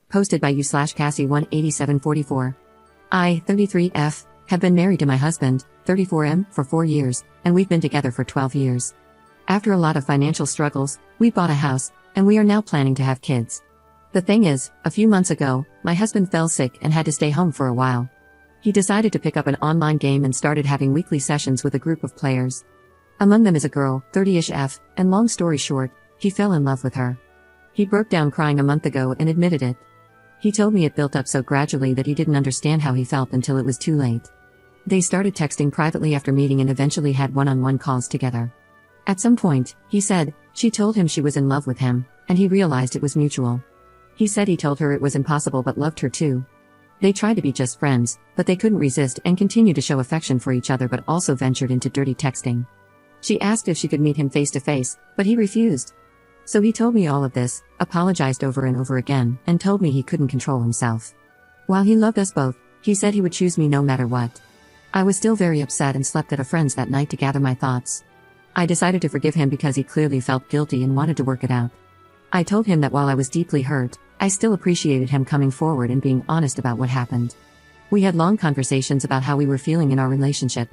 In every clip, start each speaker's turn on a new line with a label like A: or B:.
A: Posted by you/Cassie18744. I, 33F, have been married to my husband, 34M, for 4 years, and we've been together for 12 years. After a lot of financial struggles, we bought a house, and we are now planning to have kids. The thing is, a few months ago, my husband fell sick and had to stay home for a while. He decided to pick up an online game and started having weekly sessions with a group of players. Among them is a girl, 30ish F, and long story short, he fell in love with her. He broke down crying a month ago and admitted it. He told me it built up so gradually that he didn't understand how he felt until it was too late. They started texting privately after meeting and eventually had one-on-one calls together. At some point, he said, she told him she was in love with him, and he realized it was mutual. He said he told her it was impossible but loved her too. They tried to be just friends, but they couldn't resist and continued to show affection for each other but also ventured into dirty texting. She asked if she could meet him face to face, but he refused. So he told me all of this, apologized over and over again, and told me he couldn't control himself. While he loved us both, he said he would choose me no matter what. I was still very upset and slept at a friend's that night to gather my thoughts. I decided to forgive him because he clearly felt guilty and wanted to work it out. I told him that while I was deeply hurt, I still appreciated him coming forward and being honest about what happened. We had long conversations about how we were feeling in our relationship.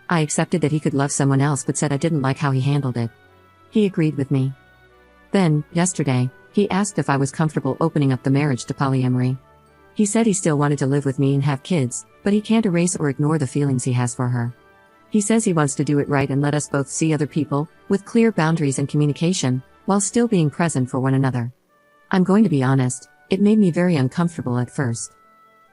A: I accepted that he could love someone else but said I didn't like how he handled it. He agreed with me. Then, yesterday, he asked if I was comfortable opening up the marriage to polyamory. He said he still wanted to live with me and have kids, but he can't erase or ignore the feelings he has for her. He says he wants to do it right and let us both see other people, with clear boundaries and communication, while still being present for one another. I'm going to be honest, it made me very uncomfortable at first.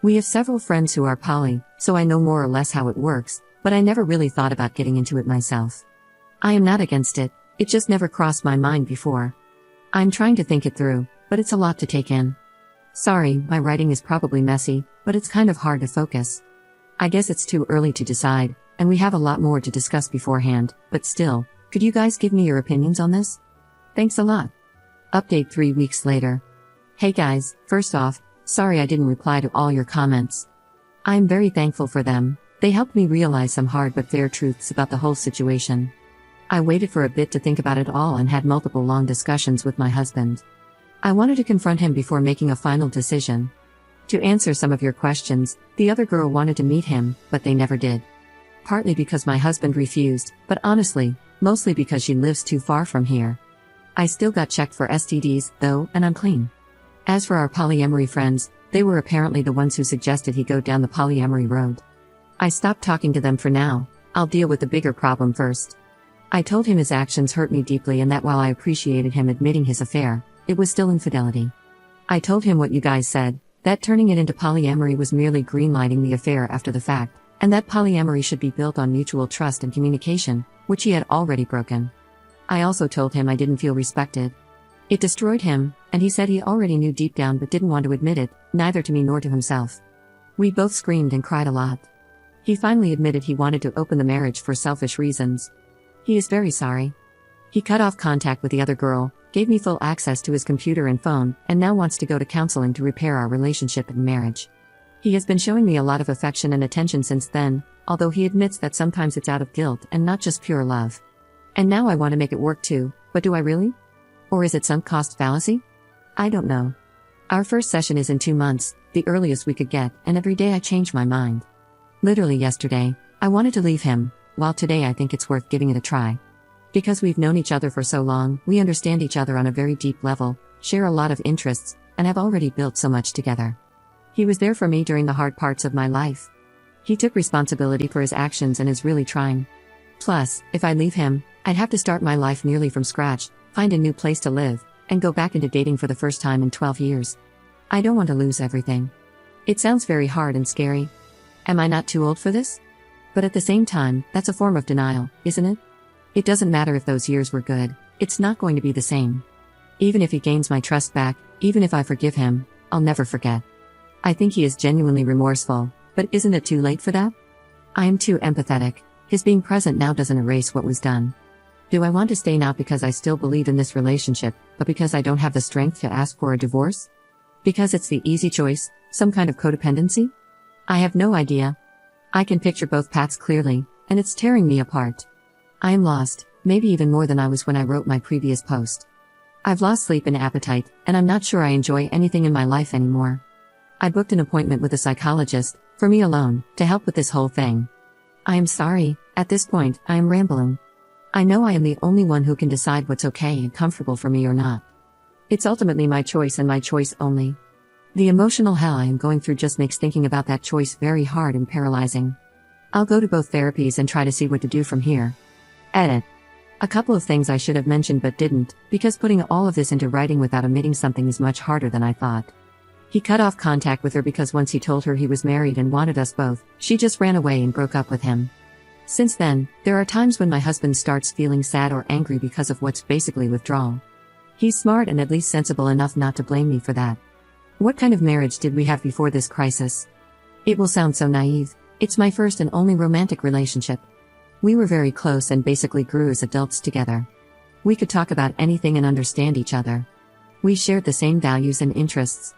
A: We have several friends who are poly, so I know more or less how it works, but I never really thought about getting into it myself. I am not against it, it just never crossed my mind before. I'm trying to think it through, but it's a lot to take in. Sorry, my writing is probably messy, but it's kind of hard to focus. I guess it's too early to decide, and we have a lot more to discuss beforehand, but still, could you guys give me your opinions on this? Thanks a lot. Update 3 weeks later. Hey guys, first off, sorry I didn't reply to all your comments. I'm very thankful for them, they helped me realize some hard but fair truths about the whole situation. I waited for a bit to think about it all and had multiple long discussions with my husband. I wanted to confront him before making a final decision. To answer some of your questions, the other girl wanted to meet him, but they never did. Partly because my husband refused, but honestly, mostly because she lives too far from here. I still got checked for STDs, though, and I'm clean. As for our polyamory friends, they were apparently the ones who suggested he go down the polyamory road. I stopped talking to them for now, I'll deal with the bigger problem first. I told him his actions hurt me deeply and that while I appreciated him admitting his affair, it was still infidelity. I told him what you guys said, that turning it into polyamory was merely greenlighting the affair after the fact, and that polyamory should be built on mutual trust and communication, which he had already broken. I also told him I didn't feel respected. It destroyed him, and he said he already knew deep down but didn't want to admit it, neither to me nor to himself. We both screamed and cried a lot. He finally admitted he wanted to open the marriage for selfish reasons. He is very sorry. He cut off contact with the other girl, gave me full access to his computer and phone, and now wants to go to counseling to repair our relationship and marriage. He has been showing me a lot of affection and attention since then, although he admits that sometimes it's out of guilt and not just pure love. And now I want to make it work too, but do I really? Or is it sunk cost fallacy? I don't know. Our first session is in 2 months, the earliest we could get, and every day I change my mind. Literally yesterday, I wanted to leave him, while today I think it's worth giving it a try. Because we've known each other for so long, we understand each other on a very deep level, share a lot of interests, and have already built so much together. He was there for me during the hard parts of my life. He took responsibility for his actions and is really trying. Plus, if I leave him, I'd have to start my life nearly from scratch, find a new place to live, and go back into dating for the first time in 12 years. I don't want to lose everything. It sounds very hard and scary. Am I not too old for this? But at the same time, that's a form of denial, isn't it? It doesn't matter if those years were good, it's not going to be the same. Even if he gains my trust back, even if I forgive him, I'll never forget. I think he is genuinely remorseful, but isn't it too late for that? I am too empathetic. His being present now doesn't erase what was done. Do I want to stay not because I still believe in this relationship, but because I don't have the strength to ask for a divorce? Because it's the easy choice, some kind of codependency? I have no idea. I can picture both paths clearly, and it's tearing me apart. I am lost, maybe even more than I was when I wrote my previous post. I've lost sleep and appetite, and I'm not sure I enjoy anything in my life anymore. I booked an appointment with a psychologist, for me alone, to help with this whole thing. I am sorry, at this point, I am rambling. I know I am the only one who can decide what's okay and comfortable for me or not. It's ultimately my choice and my choice only. The emotional hell I am going through just makes thinking about that choice very hard and paralyzing. I'll go to both therapies and try to see what to do from here. Edit. A couple of things I should have mentioned but didn't, because putting all of this into writing without omitting something is much harder than I thought. He cut off contact with her because once he told her he was married and wanted us both, she just ran away and broke up with him. Since then, there are times when my husband starts feeling sad or angry because of what's basically withdrawal. He's smart and at least sensible enough not to blame me for that. What kind of marriage did we have before this crisis? It will sound so naive. It's my first and only romantic relationship. We were very close and basically grew as adults together. We could talk about anything and understand each other. We shared the same values and interests.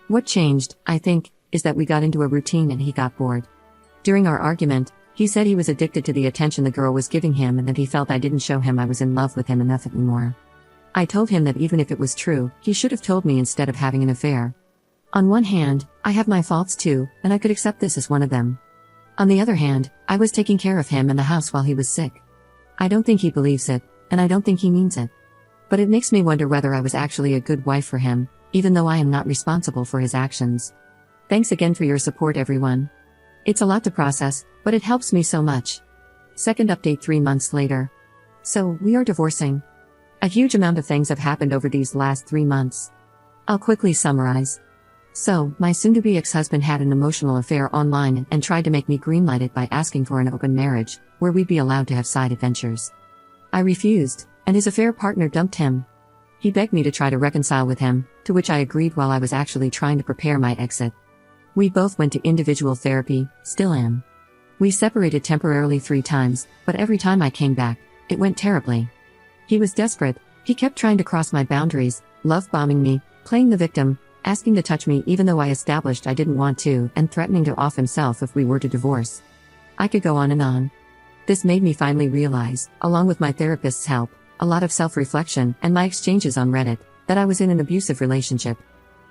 A: What changed, I think, is that we got into a routine and he got bored. During our argument, he said he was addicted to the attention the girl was giving him and that he felt I didn't show him I was in love with him enough anymore. I told him that even if it was true, he should have told me instead of having an affair. On one hand, I have my faults too, and I could accept this as one of them. On the other hand, I was taking care of him and the house while he was sick. I don't think he believes it, and I don't think he means it. But it makes me wonder whether I was actually a good wife for him, even though I am not responsible for his actions. Thanks again for your support, everyone. It's a lot to process, but it helps me so much. Second update 3 months later. So, we are divorcing. A huge amount of things have happened over these last 3 months. I'll quickly summarize. So, my soon-to-be ex-husband had an emotional affair online and tried to make me greenlight it by asking for an open marriage, where we'd be allowed to have side adventures. I refused, and his affair partner dumped him. He begged me to try to reconcile with him, to which I agreed while I was actually trying to prepare my exit. We both went to individual therapy, still am. We separated temporarily 3 times, but every time I came back, it went terribly. He was desperate, he kept trying to cross my boundaries, love-bombing me, playing the victim, asking to touch me even though I established I didn't want to, and threatening to off himself if we were to divorce. I could go on and on. This made me finally realize, along with my therapist's help, a lot of self-reflection, and my exchanges on Reddit, that I was in an abusive relationship.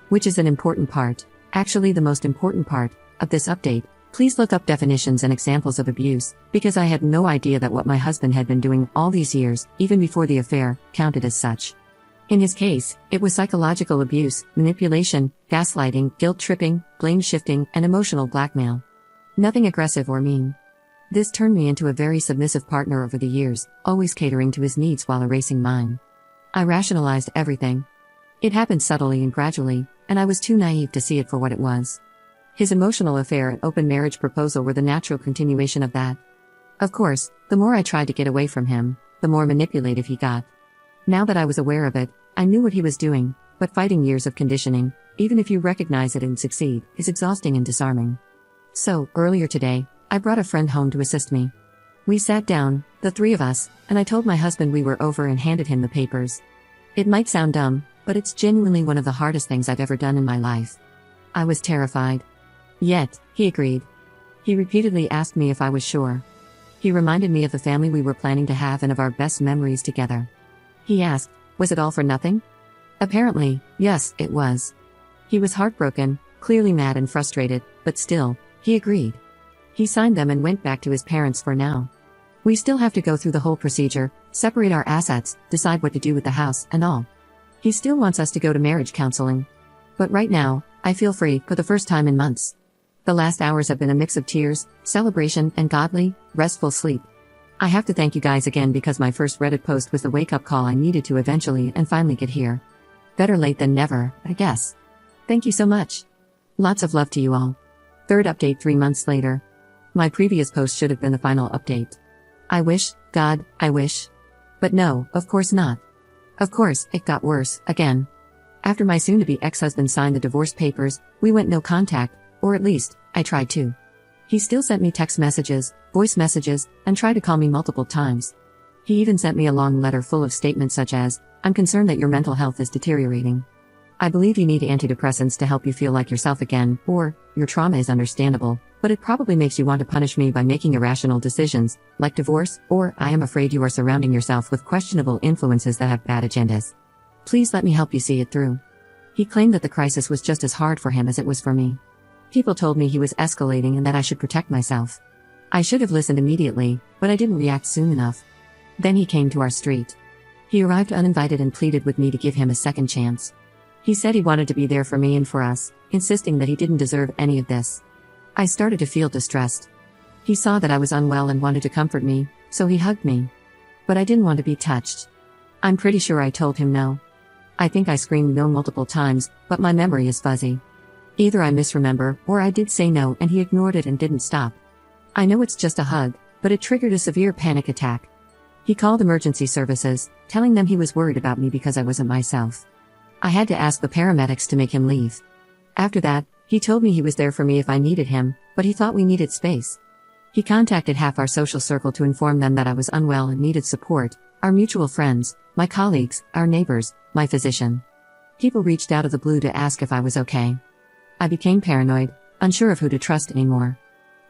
A: Which is an important part, actually the most important part, of this update. Please look up definitions and examples of abuse, because I had no idea that what my husband had been doing all these years, even before the affair, counted as such. In his case, it was psychological abuse, manipulation, gaslighting, guilt-tripping, blame-shifting, and emotional blackmail. Nothing aggressive or mean. This turned me into a very submissive partner over the years, always catering to his needs while erasing mine. I rationalized everything. It happened subtly and gradually, and I was too naive to see it for what it was. His emotional affair and open marriage proposal were the natural continuation of that. Of course, the more I tried to get away from him, the more manipulative he got. Now that I was aware of it, I knew what he was doing, but fighting years of conditioning, even if you recognize it and succeed, is exhausting and disarming. So, earlier today, I brought a friend home to assist me. We sat down, the 3 of us, and I told my husband we were over and handed him the papers. It might sound dumb, but it's genuinely one of the hardest things I've ever done in my life. I was terrified. Yet, he agreed. He repeatedly asked me if I was sure. He reminded me of the family we were planning to have and of our best memories together. He asked, was it all for nothing? Apparently, yes, it was. He was heartbroken, clearly mad and frustrated, but still, he agreed. He signed them and went back to his parents for now. We still have to go through the whole procedure, separate our assets, decide what to do with the house, and all. He still wants us to go to marriage counseling. But right now, I feel free, for the first time in months. The last hours have been a mix of tears, celebration, and godly, restful sleep. I have to thank you guys again because my first Reddit post was the wake-up call I needed to eventually and finally get here. Better late than never, I guess. Thank you so much. Lots of love to you all. Third update 3 months later. My previous post should have been the final update. I wish, God, I wish. But no, of course not. Of course, it got worse, again. After my soon-to-be ex-husband signed the divorce papers, we went no contact, or at least, I tried to. He still sent me text messages, voice messages, and tried to call me multiple times. He even sent me a long letter full of statements such as, I'm concerned that your mental health is deteriorating. I believe you need antidepressants to help you feel like yourself again, or, your trauma is understandable, but it probably makes you want to punish me by making irrational decisions, like divorce, or I am afraid you are surrounding yourself with questionable influences that have bad agendas. Please let me help you see it through. He claimed that the crisis was just as hard for him as it was for me. People told me he was escalating and that I should protect myself. I should have listened immediately, but I didn't react soon enough. Then he came to our street. He arrived uninvited and pleaded with me to give him a second chance. He said he wanted to be there for me and for us, insisting that he didn't deserve any of this. I started to feel distressed. He saw that I was unwell and wanted to comfort me, so he hugged me. But I didn't want to be touched. I'm pretty sure I told him no. I think I screamed no multiple times, but my memory is fuzzy. Either I misremember, or I did say no and he ignored it and didn't stop. I know it's just a hug, but it triggered a severe panic attack. He called emergency services, telling them he was worried about me because I wasn't myself. I had to ask the paramedics to make him leave. After that, he told me he was there for me if I needed him, but he thought we needed space. He contacted half our social circle to inform them that I was unwell and needed support, our mutual friends, my colleagues, our neighbors, my physician. People reached out of the blue to ask if I was okay. I became paranoid, unsure of who to trust anymore.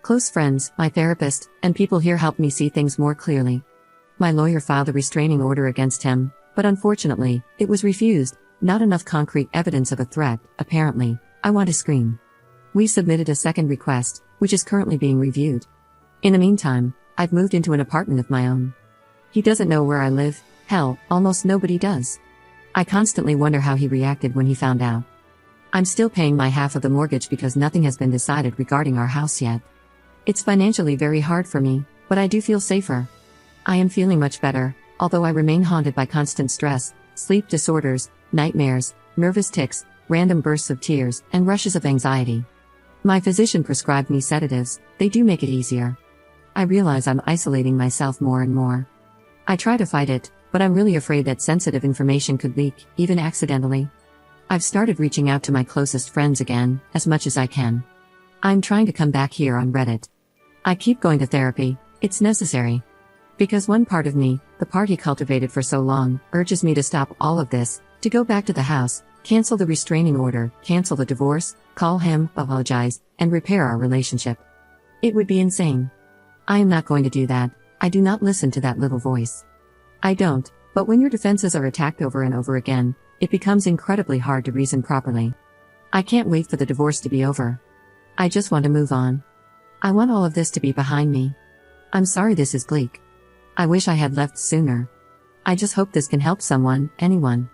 A: Close friends, my therapist, and people here helped me see things more clearly. My lawyer filed a restraining order against him, but unfortunately, it was refused. Not enough concrete evidence of a threat, apparently. I want to scream. We submitted a second request, which is currently being reviewed. In the meantime, I've moved into an apartment of my own. He doesn't know where I live, hell, almost nobody does. I constantly wonder how he reacted when he found out. I'm still paying my half of the mortgage because nothing has been decided regarding our house yet. It's financially very hard for me, but I do feel safer. I am feeling much better, although I remain haunted by constant stress, sleep disorders, nightmares, nervous tics, random bursts of tears, and rushes of anxiety. My physician prescribed me sedatives. They do make it easier. I realize I'm isolating myself more and more. I try to fight it, but I'm really afraid that sensitive information could leak, even accidentally. I've started reaching out to my closest friends again, as much as I can. I'm trying to come back here on Reddit. I keep going to therapy. It's necessary. Because one part of me, the part he cultivated for so long, urges me to stop all of this, to go back to the house, cancel the restraining order, cancel the divorce, call him, apologize, and repair our relationship. It would be insane. I am not going to do that. I do not listen to that little voice. I don't, but when your defenses are attacked over and over again, it becomes incredibly hard to reason properly. I can't wait for the divorce to be over. I just want to move on. I want all of this to be behind me. I'm sorry this is bleak. I wish I had left sooner. I just hope this can help someone, anyone.